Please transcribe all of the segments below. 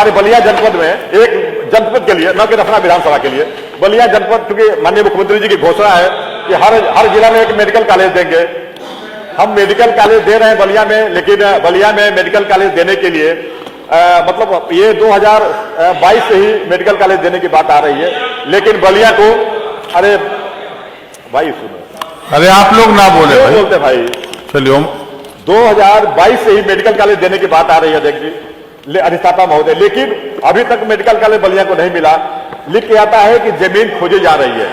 हमारे बलिया जनपद में एक जनपद के लिए, न कि रसना विधानसभा के लिए, बलिया जनपद, क्योंकि माननीय मुख्यमंत्री जी की घोषणा है कि हर जिला में एक मेडिकल कॉलेज देंगे। हम मेडिकल कॉलेज दे रहे हैं बलिया में, लेकिन बलिया में मेडिकल कॉलेज देने के लिए मतलब ये 2022 से ही मेडिकल कॉलेज देने की बात आ रही है, लेकिन बलिया को, अरे भाई सुनो, अरे आप लोग ना बोले भाई, बोलते भाई, चलिए 2022 से ही मेडिकल कॉलेज देने की बात आ रही है अध्यक्ष जी, अधिष्ठाता महोदय, लेकिन अभी तक मेडिकल कॉलेज बलिया को नहीं मिला। लिख के आता है कि जमीन खोजी जा रही है।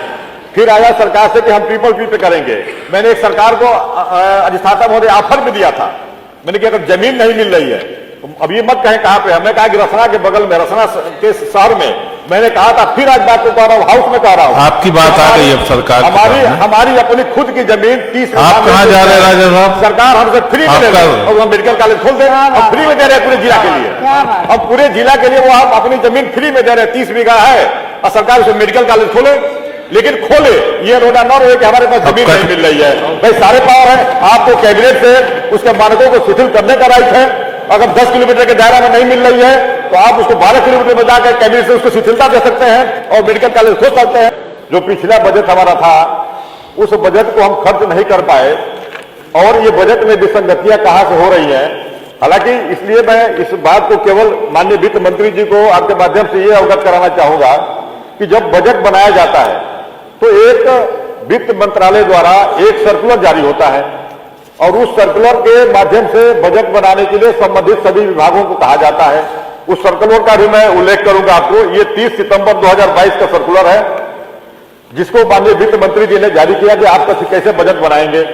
फिर आया सरकार से कि हम ट्रिपल पी पे करेंगे। मैंने एक सरकार को अधिष्ठाता महोदय ऑफर भी दिया था, मैंने कहा अगर जमीन नहीं मिल रही है तो अब ये मत कहें कहां पे, हमने कहा कि रसना के बगल में, रसना के शहर में, मैंने कहा था, फिर आज बात को कह रहा हूं, हाउस में कह रहा हूं। आपकी बात आ गई अब सरकार, हमारी अपनी खुद की जमीन 30, आप कहां जा रहे हैं राजा साहब? सरकार हमसे फ्री में दे रही है और हम मेडिकल कॉलेज खोल दें और फ्री में दे रहे हैं पूरे जिला के लिए। अब पूरे जिला के लिए वो हम अपनी जमीन फ्री में दे रहे हैं, 30 बीघा है और सरकार उसे मेडिकल कॉलेज खोले, लेकिन खोले, ये रोना न रहे कि हमारे पास जमीन नहीं मिल रही है। भाई सारे पावर है, आपको कैबिनेट से उसके मानकों को शिथिल करने का राइट है। अगर 10 किलोमीटर के दायरा में नहीं मिल रही है तो आप उसको 12 किलोमीटर में जाकर कैबिनेट से उसको शिथिलता दे सकते हैं और मेडिकल कॉलेज खोल सकते हैं। जो पिछला बजट हमारा था, उस बजट को हम खर्च नहीं कर पाए और ये बजट में विसंगतियां कहां से हो रही हैं। हालांकि इसलिए मैं इस बात को केवल माननीय वित्त मंत्री जी को आपके माध्यम से ये अवगत कराना चाहूंगा कि जब बजट बनाया जाता है तो एक वित्त मंत्रालय द्वारा एक सर्कुलर जारी होता है और उस सर्कुलर के माध्यम से बजट बनाने के लिए संबंधित सभी विभागों को कहा जाता है। उस सर्कुलर का भी मैं उल्लेख करूंगा आपको। ये 30 सितंबर 2022 का सर्कुलर है, जिसको माननीय वित्त मंत्री जी ने जारी किया कि आप कैसे बजट बनाएंगे।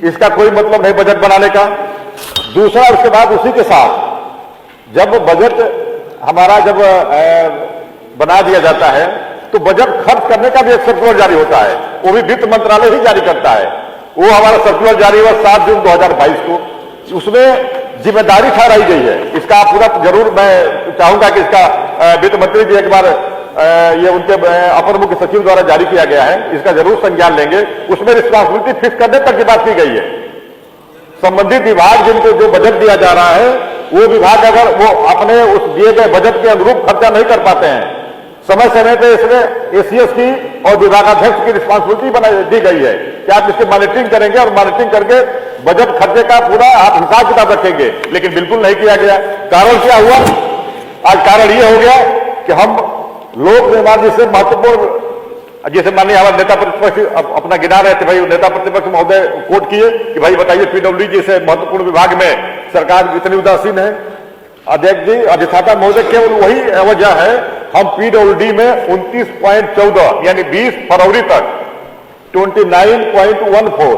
इसका कोई मतलब नहीं बजट बनाने का। दूसरा, उसके बाद उसी के साथ जब बजट हमारा जब बना दिया जाता है तो बजट खर्च करने का भी एक सर्कुलर जारी होता है, वो भी वित्त मंत्रालय ही जारी करता है। वो हमारा सर्कुलर जारी हुआ 7 जून 2022 को। उसमें जिम्मेदारी ठहराई गई है। इसका पूरा जरूर मैं चाहूंगा कि इसका वित्त मंत्री जी एक बार ये उनके अपर मुख्य सचिव द्वारा जारी किया गया है, इसका जरूर संज्ञान लेंगे। उसमें रिस्पांसिबिलिटी फिक्स करने तक की बात की गई है। संबंधित विभाग जिनको जो बजट दिया जा रहा है, वो विभाग अगर वो अपने उस दिए गए बजट के अनुरूप खर्चा नहीं कर पाते हैं, समय समय पर इसमें एसीएस की और विभागाध्यक्ष की रिस्पांसिबिलिटी दी गई है कि आप इसकी मॉनिटरिंग करेंगे और मॉनिटरिंग करके बजट खर्चे का पूरा आप हिसाब किताब रखेंगे, लेकिन बिल्कुल नहीं किया गया। कारण क्या हुआ? आज कारण ये हो गया कि हम लोक निर्माण जिससे महत्वपूर्ण, जैसे माननीय हमारे नेता प्रतिपक्ष अपना गिना रहे थे, भाई नेता प्रतिपक्ष महोदय कोट किए कि भाई बताइए पीडब्ल्यूडी जैसे महत्वपूर्ण विभाग में सरकार इतनी उदासीन है। अध्यक्ष जी, अधिष्ठाता महोदय, केवल वही वजह है, हम पीडब्ल्यूडी में 29.14 यानी 20 फरवरी तक 29.14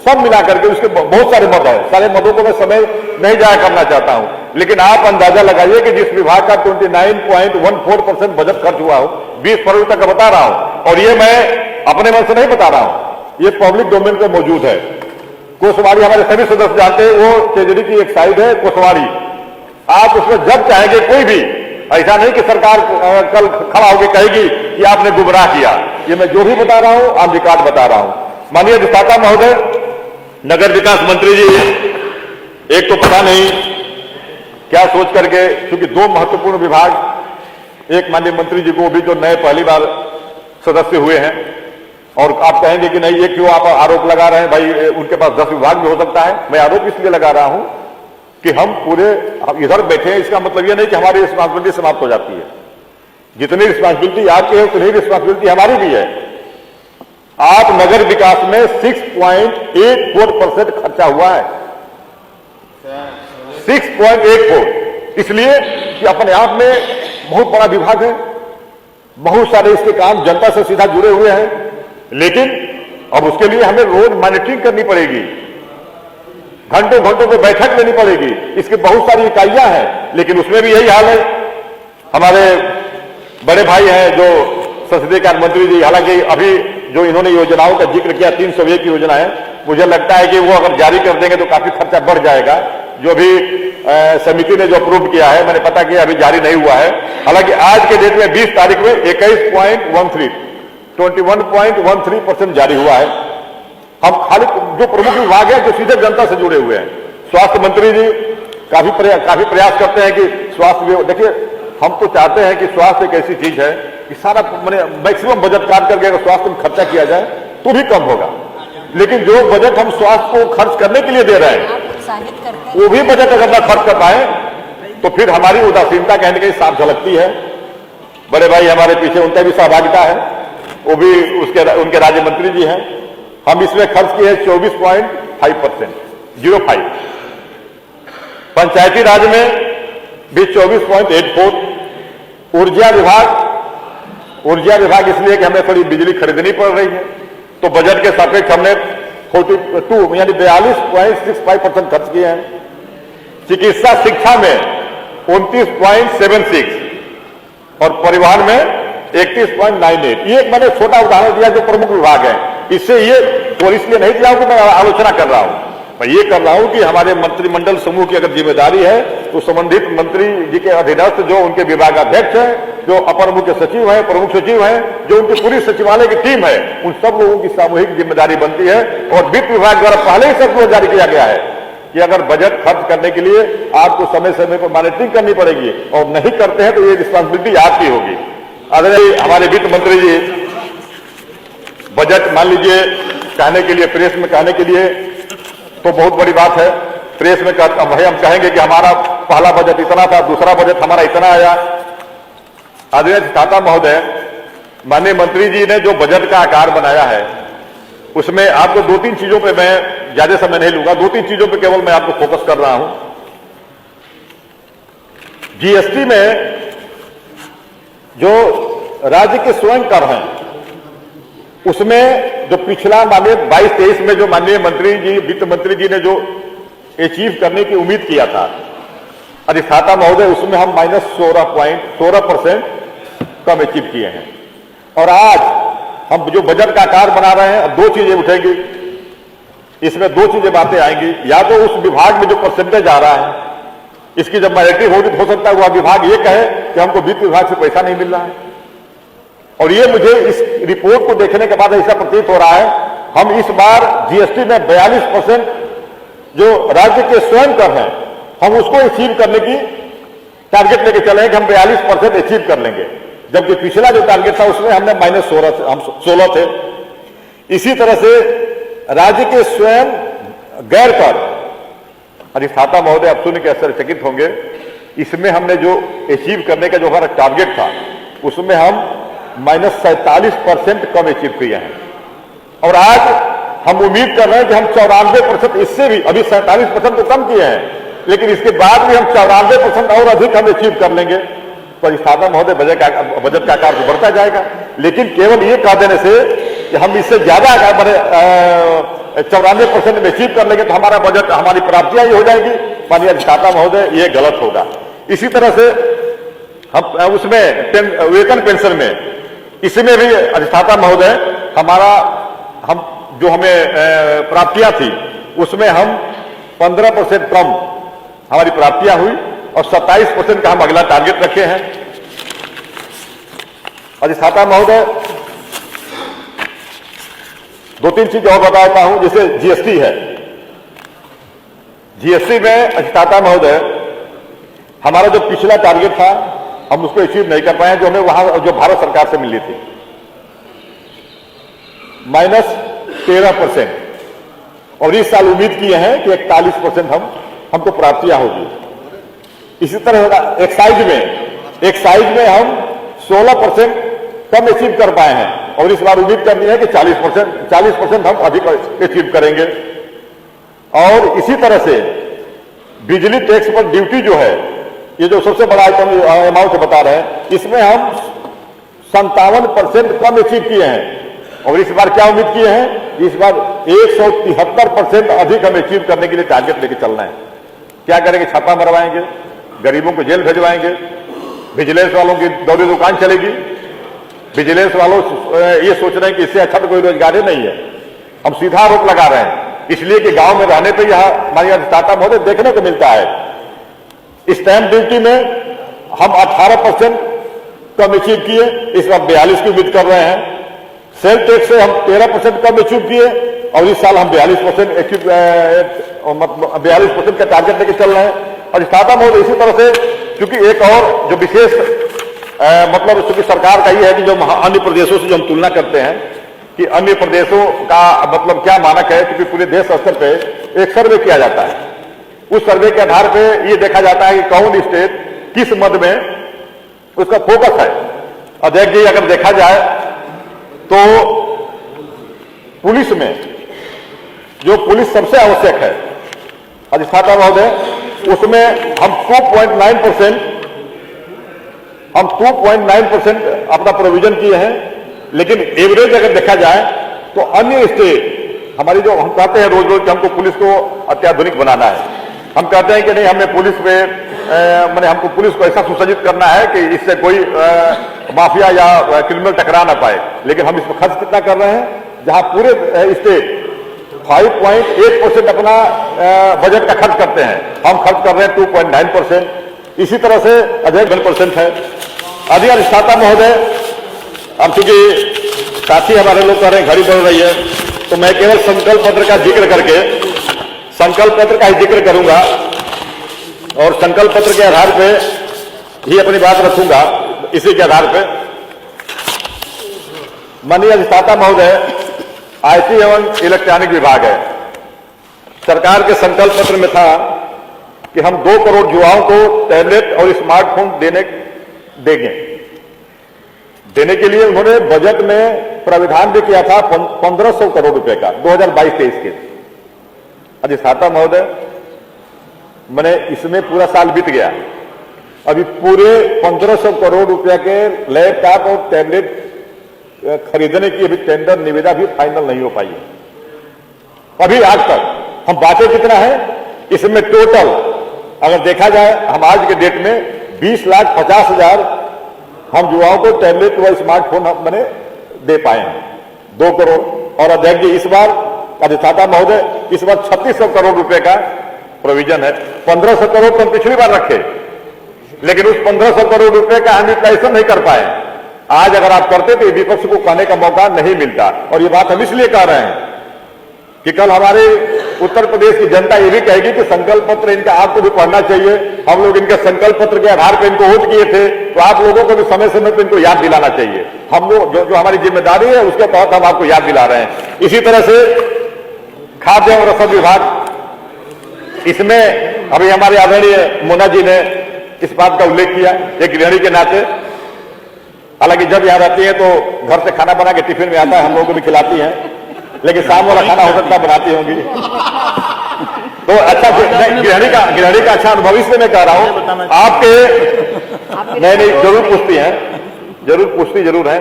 सब मिलाकर के उसके बहुत सारे मद है। सारे मदों को मैं समय नहीं जाया करना चाहता हूं, लेकिन आप अंदाजा लगाइए कि जिस विभाग का 29.14% बजट खर्च हुआ हो 20 फरवरी तक का बता रहा हूं, और ये मैं अपने मन से नहीं बता रहा हूं, ये पब्लिक डोमेन पे मौजूद है। कोसवाड़ी हमारे सभी सदस्य जानते हैं, वो तेजरी की एक साइड है कोसवाड़ी। आप उसमें जब चाहेंगे, कोई भी ऐसा नहीं कि सरकार कल खड़ा होकर कहेगी कि आपने गुमराह किया। ये मैं जो भी बता रहा हूं आप रिकॉर्ड बता रहा हूं। माननीय अधिष्ठाता महोदय, नगर विकास मंत्री जी एक तो पता नहीं क्या सोच करके, क्योंकि 2 महत्वपूर्ण विभाग, एक माननीय मंत्री जी को भी जो नए पहली बार सदस्य हुए हैं, और आप कहेंगे कि नहीं ये क्यों आप आरोप लगा रहे हैं, भाई उनके पास 10 विभाग भी हो सकता है। मैं आरोप इसलिए लगा रहा हूं कि हम पूरे इधर बैठे हैं, इसका मतलब यह नहीं कि हमारी रिस्पांसिबिलिटी समाप्त हो जाती है। जितनी रिस्पांसिबिलिटी आपकी है उतनी रिस्पांसिबिलिटी हमारी भी है। आप नगर विकास में 6.84% खर्चा हुआ है, 6.84, इसलिए कि अपने आप में बहुत बड़ा विभाग है, बहुत सारे इसके काम जनता से सीधा जुड़े हुए हैं, लेकिन अब उसके लिए हमें रोज मॉनिटरिंग करनी पड़ेगी, घंटों घंटों पे बैठक लेनी पड़ेगी। इसकी बहुत सारी इकाइयां हैं, लेकिन उसमें भी यही हाल है। हमारे बड़े भाई हैं जो संसदीय कार्य मंत्री जी, हालांकि अभी जो इन्होंने योजनाओं का जिक्र किया 301 योजना है, मुझे लगता है कि वो अगर जारी कर देंगे तो काफी खर्चा बढ़ जाएगा। जो भी समिति ने जो अप्रूव किया है, मैंने पता किया अभी जारी नहीं हुआ है। हालांकि आज के डेट में 20 तारीख में 21.13% जारी हुआ है। हम खाली जो प्रमुख विभाग है जो सीधे जनता से जुड़े हुए हैं, स्वास्थ्य मंत्री जी काफी प्रयास करते हैं कि स्वास्थ्य देखिए, हम तो चाहते हैं कि स्वास्थ्य एक ऐसी चीज है कि सारा मैंने मैक्सिमम बजट काट करके अगर स्वास्थ्य में खर्चा किया जाए तो भी कम होगा, लेकिन जो बजट हम स्वास्थ्य को खर्च करने के लिए दे रहे हैं वो भी बजट अगर ना खर्च कर पाए तो फिर हमारी उदासीनता कहीं ना कहीं साफ झलकती है। बड़े भाई हमारे पीछे, उनका भी सहभागिता है, वो भी उनके राज्य मंत्री जी हैं। हम इसमें खर्च किए 24.5%, 05। पंचायती राज में भी 24.84। ऊर्जा विभाग इसलिए कि हमें थोड़ी बिजली खरीदनी पड़ रही है, तो बजट के सापेक्ष हमने 42 यानी 42.65% खर्च किए हैं। चिकित्सा शिक्षा में 29.76 और परिवहन में 31.98। ये मैंने छोटा उदाहरण दिया जो प्रमुख विभाग है। इससे ये और इसलिए नहीं दिया हूं कि मैं आलोचना कर रहा हूं, मैं ये कर रहा हूं कि हमारे मंत्रिमंडल समूह की अगर जिम्मेदारी है तो संबंधित मंत्री जी के अधीनस्थ जो उनके विभागाध्यक्ष हैं, जो अपर मुख्य सचिव हैं, प्रमुख सचिव हैं, जो उनकी पूरी सचिवालय की टीम है, उन सब लोगों की सामूहिक जिम्मेदारी बनती है। और वित्त विभाग द्वारा पहले ही सर्कुलर जारी किया गया है कि अगर बजट खर्च करने के लिए आपको समय समय पर मॉनिटरिंग करनी पड़ेगी, और नहीं करते हैं तो ये रिस्पॉन्सिबिलिटी आपकी होगी। अगर हमारे वित्त मंत्री जी बजट मान लीजिए कहने के लिए, प्रेस में कहने के लिए तो बहुत बड़ी बात है, प्रेस में भाई हम कहेंगे कि हमारा पहला बजट इतना था, दूसरा बजट हमारा इतना आया। आदरणीय अधिष्ठाता महोदय, माननीय मंत्री जी ने जो बजट का आकार बनाया है उसमें आपको 2-3 चीजों पे मैं ज्यादा समय नहीं लूंगा, 2-3 चीजों पे केवल मैं आपको फोकस कर रहा हूं। जीएसटी में जो राज्य के स्वयं कर हैं उसमें जो पिछला माननीय 22-23 में जो माननीय मंत्री जी, वित्त मंत्री जी ने जो अचीव करने की उम्मीद किया था अधिष्ठाता महोदय, उसमें हम -16% कम अचीव किए हैं। और आज हम जो बजट का आकार बना रहे हैं, अब 2 चीजें उठेंगी इसमें, 2 चीजें बातें आएंगी। या तो उस विभाग में जो परसेंटेज आ रहा है इसकी जब मैरिटी होगी तो हो सकता है वह विभाग ये कहे कि हमको वित्त विभाग से पैसा नहीं मिल रहा है, और ये मुझे इस रिपोर्ट को देखने के बाद ऐसा प्रतीत हो रहा है हम इस बार जीएसटी में 42% जो राज्य के स्वयं कर हैं हम उसको अचीव करने की टारगेट लेके चले हैं कि हम 42% अचीव कर लेंगे, जबकि पिछला जो टारगेट था उसमें हमने -16 थे। इसी तरह से राज्य के स्वयं गैर कर, अधिष्ठाता महोदय आप सुन के आश्चर्यचकित होंगे, इसमें हमने जो अचीव करने का जो हमारा टारगेट था उसमें हम -47% कम अचीव किए हैं। और आज हम उम्मीद कर रहे हैं कि हम 94%, इससे भी अभी 47% तो कम किए हैं, लेकिन इसके बाद भी हम 94% और अधिक हम अचीव कर लेंगे। तो अधिष्ठाता महोदय बजट का आकार तो बढ़ता जाएगा, लेकिन केवल ये कह देने से कि हम इससे ज्यादा 94% में अचीव कर लेंगे तो हमारा बजट, हमारी प्राप्तियां ही हो जाएगी, माननीय अधिष्ठाता महोदय ये गलत होगा। इसी तरह से हम उसमें वेतन पेंशन में, इसमें भी अधिष्ठाता महोदय हम जो हमें प्राप्तियां थी उसमें हम 15% कम हमारी प्राप्तियां हुई और 27% का हम अगला टारगेट रखे हैं। अधिष्ठाता महोदय 2-3 चीज और बताता हूं, जैसे जीएसटी है। जीएसटी में अधिष्ठाता महोदय हमारा जो पिछला टारगेट था हम उसको अचीव नहीं कर पाए, जो हमें वहां जो भारत सरकार से मिली थी, -13%, और इस साल उम्मीद किए हैं कि 41% हमको प्राप्तियां होगी। इसी तरह एक्साइज में हम 16% कम अचीव कर पाए हैं, और इस बार उम्मीद करनी है कि 40% हम अधिक अचीव करेंगे। और इसी तरह से बिजली टैक्स पर ड्यूटी जो है, ये जो सबसे बड़ा अमाउंट बता रहे हैं, इसमें हम 57% कम अचीव किए हैं, और इस बार क्या उम्मीद किए हैं, इस बार 173% अधिक हम अचीव करने के लिए टारगेट लेके चलना है। क्या करेंगे, छापा मरवाएंगे, गरीबों को जेल भेजवाएंगे, विजिलेंस वालों की दौरी दुकान चलेगी। विजिलेंस वालों ये सोच रहे हैं कि इससे अच्छा तो कोई रोजगार ही नहीं है। हम सीधा आरोप लगा रहे हैं, इसलिए कि गांव में रहने पर यह हमारी अधिष्ठाता महोदय देखने को मिलता है। स्टैंप ड्यूटी में हम 18% कम अचीव किए, इस बार 42 की उम्मीद कर रहे हैं। सेल टैक्स से हम 13% कम अचीव किए, और इस साल हम 42% का टारगेट लेके चल रहे हैं। और अधिष्ठाता महोदय इसी तरह से क्योंकि एक और जो विशेष मतलब चूंकि सरकार का ये है कि जो अन्य प्रदेशों से जो हम तुलना करते हैं कि अन्य प्रदेशों का मतलब क्या मानक है, क्योंकि पूरे देश स्तर पे एक सर्वे किया जाता है। उस सर्वे के आधार पे ये देखा जाता है कि कौन स्टेट किस मद में उसका फोकस है। अध्यक्ष जी, अगर देखा जाए तो पुलिस में जो पुलिस सबसे आवश्यक है अधिष्ठाता महोदय, उसमें हम 2.9% अपना प्रोविजन किए हैं। लेकिन एवरेज अगर देखा जाए तो अन्य स्टेट हमारी जो हम कहते हैं रोज रोज कि हमको पुलिस को अत्याधुनिक बनाना है, हम कहते हैं कि नहीं हमें पुलिस पे मैंने हमको पुलिस को ऐसा सुसज्जित करना है कि इससे कोई माफिया या क्रिमिनल टकरा ना पाए। लेकिन हम इसमें खर्च कितना कर रहे हैं, जहां पूरे स्टेट 5.8% अपना बजट का खर्च करते हैं, हम खर्च कर रहे हैं 2.9%। इसी तरह से अध्यक्ष 1% है। अभी अधिष्ठाता महोदय, अब चूंकि साथी हमारे लोग कह रहे हैं घड़ी बढ़ रही है, तो मैं केवल संकल्प पत्र का जिक्र करके संकल्प पत्र का ही जिक्र करूंगा और संकल्प पत्र के आधार पे ही अपनी बात रखूंगा। इसी के आधार पे माननीय अधिष्ठाता महोदय, आईटी एवं इलेक्ट्रॉनिक विभाग है। सरकार के संकल्प पत्र में था कि हम 2 करोड़ युवाओं को टैबलेट और स्मार्टफोन देने के लिए उन्होंने बजट में प्राविधान भी किया था 1500 करोड़ रुपए का 2022-23 के। अधिष्ठाता महोदय, मैंने इसमें पूरा साल बीत गया, अभी पूरे 1500 करोड़ रुपए के लैपटॉप और टैबलेट खरीदने की अभी टेंडर निविदा भी फाइनल नहीं हो पाई है। अभी आज तक हम बातें कितना है, इसमें टोटल अगर देखा जाए हम आज के डेट में 20,50,000 हम युवाओं को टैबलेट व स्मार्टफोन मैंने दे पाए हैं, 2 करोड़। और अध्यक्ष जी, इस बार अधिष्ठाता महोदय, इस बार 3600 करोड़ रुपए का प्रोविजन है। 1500 करोड़ तो हम पिछली बार रखे, लेकिन उस 1500 करोड़ रुपए का हम यूटिलाइजेशन नहीं कर पाए। आज अगर आप करते तो विपक्ष को कहने का मौका नहीं मिलता। और ये बात हम इसलिए कह रहे हैं कि कल हमारे उत्तर प्रदेश की जनता ये भी कहेगी कि संकल्प पत्र इनका आपको भी पढ़ना चाहिए। हम लोग इनके संकल्प पत्र के आधार पर इनको वोट किए थे, तो आप लोगों को भी समय समय पर इनको याद दिलाना चाहिए। हम लोग जो हमारी जिम्मेदारी है उसके तहत हम आपको याद दिला रहे हैं। इसी तरह से खाद्य एवं रसद विभाग, इसमें अभी हमारे आदरणीय मोना जी ने इस बात का उल्लेख किया एक गृहिणी के नाते। हालांकि जब यहाँ रहती है तो घर से खाना बना के टिफिन में आता है, हम लोगों को भी खिलाती हैं, लेकिन शाम वाला खाना हो सकता बनाती होंगी। तो अच्छा, गृहिणी का अच्छा अनुभव इसलिए मैं कह रहा हूं आपके नहीं जरूर पूछती हैं, जरूर है।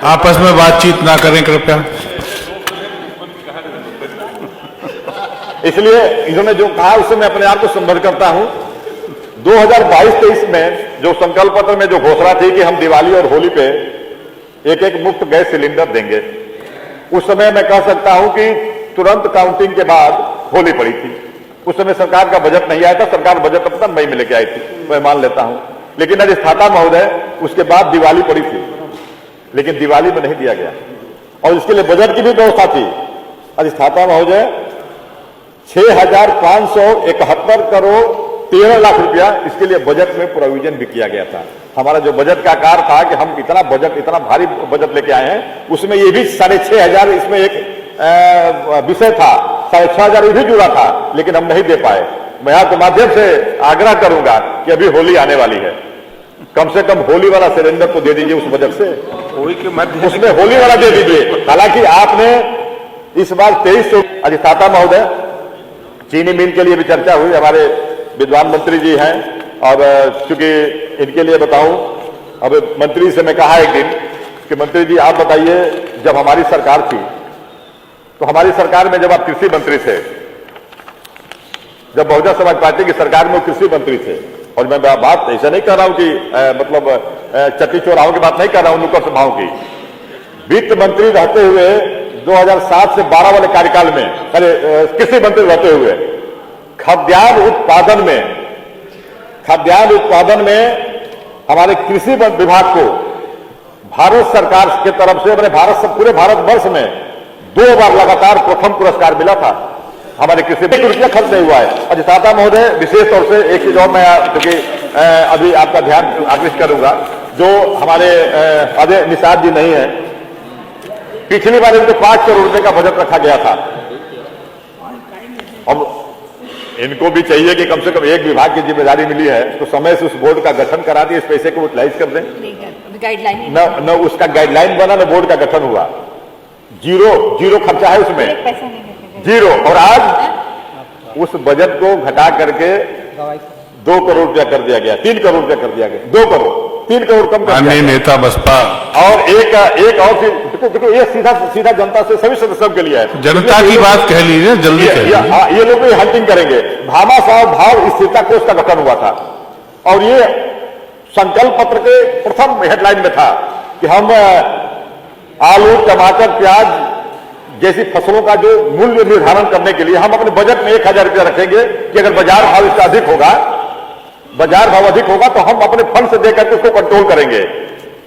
आपस में बातचीत ना करें कृपया। इसलिए इन्होंने जो कहा उससे मैं अपने आप को संबोधित करता हूं। 2022-23 में जो संकल्प पत्र में जो घोषणा थी कि हम दिवाली और होली पे एक मुफ्त गैस सिलेंडर देंगे, उस समय मैं कह सकता हूं कि तुरंत काउंटिंग के बाद होली पड़ी थी। उस समय सरकार का बजट नहीं आया था, सरकार बजट अपना मई में लेके आई थी, मैं मान लेता हूं। लेकिन अधिष्ठाता महोदय, उसके बाद दिवाली पड़ी थी, लेकिन दिवाली में नहीं दिया गया और इसके लिए बजट की भी व्यवस्था थी। अधिष्ठाता महोदय, 6,571 करोड़ 13 लाख रुपया इसके लिए बजट में प्रोविजन भी किया गया था। हमारा जो बजट का आकार था कि हम इतना भारी बजट लेके आए हैं, उसमें ये भी 6,500 इसमें एक विषय था, 6,500 भी जुड़ा था, लेकिन हम नहीं दे पाए। मैं आपके माध्यम से आग्रह करूंगा कि अभी होली आने वाली है, कम से कम होली वाला सिलेंडर तो दे दीजिए उस बजट से, उसमें होली वाला दे दीजिए। हालांकि आपने इस बार 2300 अधिष्ठाता महोदय, चीनी मिल के लिए भी चर्चा हुई, हमारे विद्वान मंत्री जी हैं और चूंकि इनके लिए बताऊं, अब मंत्री से मैं कहा एक दिन कि मंत्री जी आप बताइए, जब हमारी सरकार थी तो हमारी सरकार में जब आप कृषि मंत्री थे, जब बहुजन समाज पार्टी की सरकार में वो कृषि मंत्री थे, और मैं बात ऐसा नहीं कर रहा हूं कि मतलब चट्टी चौराहों की बात नहीं कर रहा हूं, नुक्कड़ सभाओं की, वित्त मंत्री रहते हुए 2007 से 12 वाले कार्यकाल में कृषि मंत्री रहते हुए खाद्यान्न उत्पादन में हमारे कृषि विभाग को भारत सरकार के तरफ से पूरे भारतवर्ष में 2 बार लगातार प्रथम पुरस्कार मिला था। हमारे कृषि में रुपया खर्च नहीं हुआ है। अधिष्ठाता महोदय, विशेष तौर से एक चीज और मैं क्योंकि अभी आपका ध्यान आकृष्ट करूंगा, जो हमारे अजय निषाद जी नहीं है, पिछली बार इनको 5 करोड़ रुपए का बजट रखा गया था। अब इनको भी चाहिए कि कम से कम एक विभाग की जिम्मेदारी मिली है तो समय से उस बोर्ड का गठन करा दिए, इस पैसे को यूटिलाइज कर दें। गाइडलाइन न उसका गाइडलाइन बना, न बोर्ड का गठन हुआ। जीरो खर्चा है उसमें, पैसा नहीं जीरो। और आज उस बजट को घटा करके 2 करोड़ रुपया कर दिया गया, 3 करोड़ रुपया कर दिया गया, 2 करोड़, 3 करोड़ कम कर दिया अन्य गया। नेता बसपा और एक और चीज देखो, ये सीधा जनता से सभी सदस्यों के लिए है। जनता की बात कह लीजिए, जल्दी कहिए। ये लोग भी हंटिंग करेंगे। भामाशाह भाव स्थिरता कोष का गठन हुआ था और ये संकल्प पत्र के प्रथम हेडलाइन में था कि हम आलू, टमाटर, प्याज जैसी फसलों का जो मूल्य निर्धारण करने के लिए हम अपने बजट में 1000 रुपया रखेंगे कि अगर बाजार भाव इसका अधिक होगा, बाजार भाव अधिक होगा तो हम अपने फंड से देकर के उसको कंट्रोल करेंगे।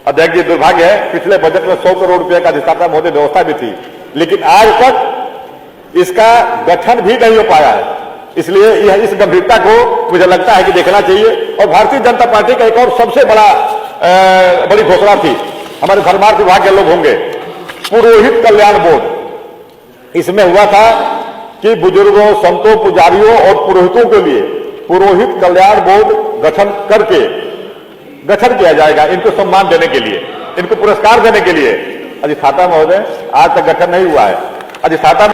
अध्यक्ष जी, दुर्भाग्य है पिछले बजट में 100 करोड़ रुपए का अधिष्ठाता महोदय व्यवस्था भी थी, लेकिन आज तक इसका गठन भी नहीं हो पाया है। इसलिए यह इस गंभीरता को मुझे लगता है कि देखना चाहिए। और भारतीय जनता पार्टी का एक और सबसे बड़ी घोषणा थी, हमारे धर्मार्थ विभाग के लोग होंगे, पुरोहित कल्याण बोर्ड। इसमें हुआ था कि बुजुर्गों, संतों, पुजारियों और पुरोहितों के लिए पुरोहित कल्याण बोर्ड गठन किया जाएगा, इनको सम्मान देने के लिए, इनको पुरस्कार देने के लिए। अधिष्ठाता महोदय, आज तक गठन नहीं हुआ है। अधिष्ठाता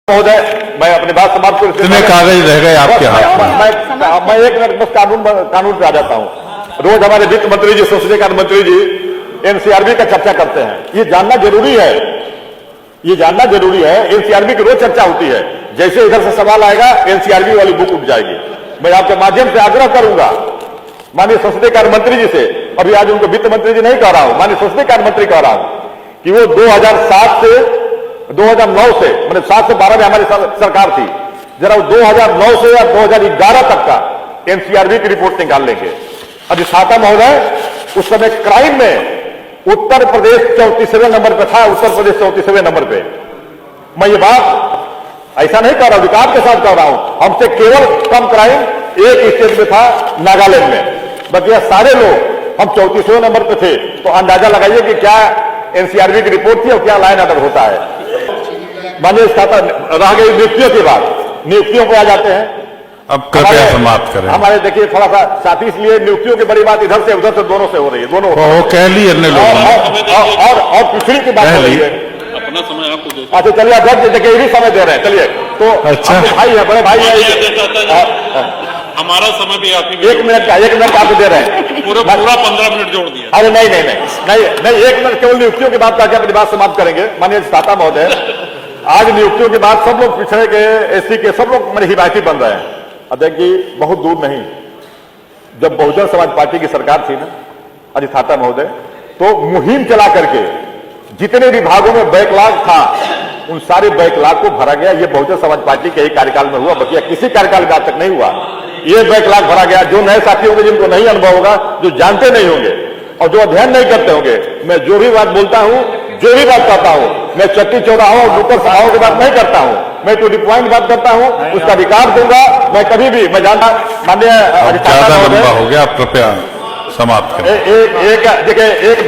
महोदय, मैं अपनी बात समाप्त कर, कितने कागज रह गए आपके हाथ में? मैं 1 मिनट बस कानून पे आ जाता हूं। रोज हमारे वित्त मंत्री जी, संसदीय कार्य मंत्री जी एनसीआरबी का चर्चा करते हैं। ये जानना जरूरी है, एनसीआरबी की रोज चर्चा होती है। जैसे इधर से सवाल आएगा, एनसीआरबी वाली बुक उठ जाएगी। मैं आपके माध्यम से आग्रह करूंगा माननीय संसदीय कार्य मंत्री जी से, अभी आज उनको वित्त मंत्री जी नहीं कह रहा हूं, माननीय संसदीय कार्य मंत्री कह रहा हूं कि वो 2007 से 2009 से, मतलब 7 से 12 में हमारी सरकार थी, जरा 2009 से या 2011 तक का एनसीआरबी की रिपोर्ट निकाल लेंगे। अधिष्ठाता महोदय, उस समय क्राइम में उत्तर प्रदेश 34वें नंबर पे था, उत्तर प्रदेश 34वें नंबर पे। मैं ये बात ऐसा नहीं कर रहा हूं, विकास के साथ कर रहा हूं। हमसे केवल कम क्राइम एक स्टेट में था, नागालैंड में। बाकी यह सारे लोग हम 34वें नंबर पे थे। तो अंदाजा लगाइए कि क्या एनसीआरबी की रिपोर्ट थी और क्या लाइन ऑर्डर होता है। माननीय खाता रह गई नियुक्तियों की बात, नियुक्तियों पे आ जाते हैं। अब कृपया समाप्त करें। हमारे देखिए थोड़ा सा साथी, इसलिए नियुक्तियों की बड़ी बात इधर से उधर से दोनों से हो रही है, दोनों वो कह ली अन्य लोग और पिछड़ी की बात हो रही है। अपना समय आपको दे अच्छा चलिए अध्यक्ष, देखिए ये भी समय दे रहे हैं। चलिए तो अच्छा। भाई है, बड़े भाई है, हमारा समय भी आपकी 1 मिनट का आपको दे रहे हैं। पूरा 15 मिनट जोड़ दिया। अरे नहीं 1 मिनट केवल नियुक्तियों की बात करके अपनी बात समाप्त करेंगे। माननीय स्थाता महोदय, आज नियुक्तियों के बाद सब लोग पिछड़े के, एससी के, सब लोग मेरे हिमायती बन रहे हैं। अध्यक्ष जी, बहुत दूर नहीं, जब बहुजन समाज पार्टी की सरकार थी ना अधिष्ठाता महोदय, तो मुहिम चला करके जितने विभागों में बैकलॉग था उन सारे बैकलॉग को भरा गया। ये बहुजन समाज पार्टी के एक कार्यकाल में हुआ, बकिया किसी कार्यकाल में आज तक नहीं हुआ। ये बैकलॉग भरा गया। जो नए साथी होंगे, जिनको नहीं अनुभव होगा, जो जानते नहीं होंगे और जो अध्ययन नहीं करते होंगे, मैं जो भी बात बोलता हूं, जो भी बात करता हूं, मैं चट्टी चौराहों और नुक्कड़ सभाओं की बात नहीं करता हूं, मैं टू द पॉइंट बात करता हूं, उसका विकास दूंगा। मैं कभी भी, मैं जानता माननीय ज्यादा लंबा हो गया, आप कृपया समाप्त करें। देखिए एक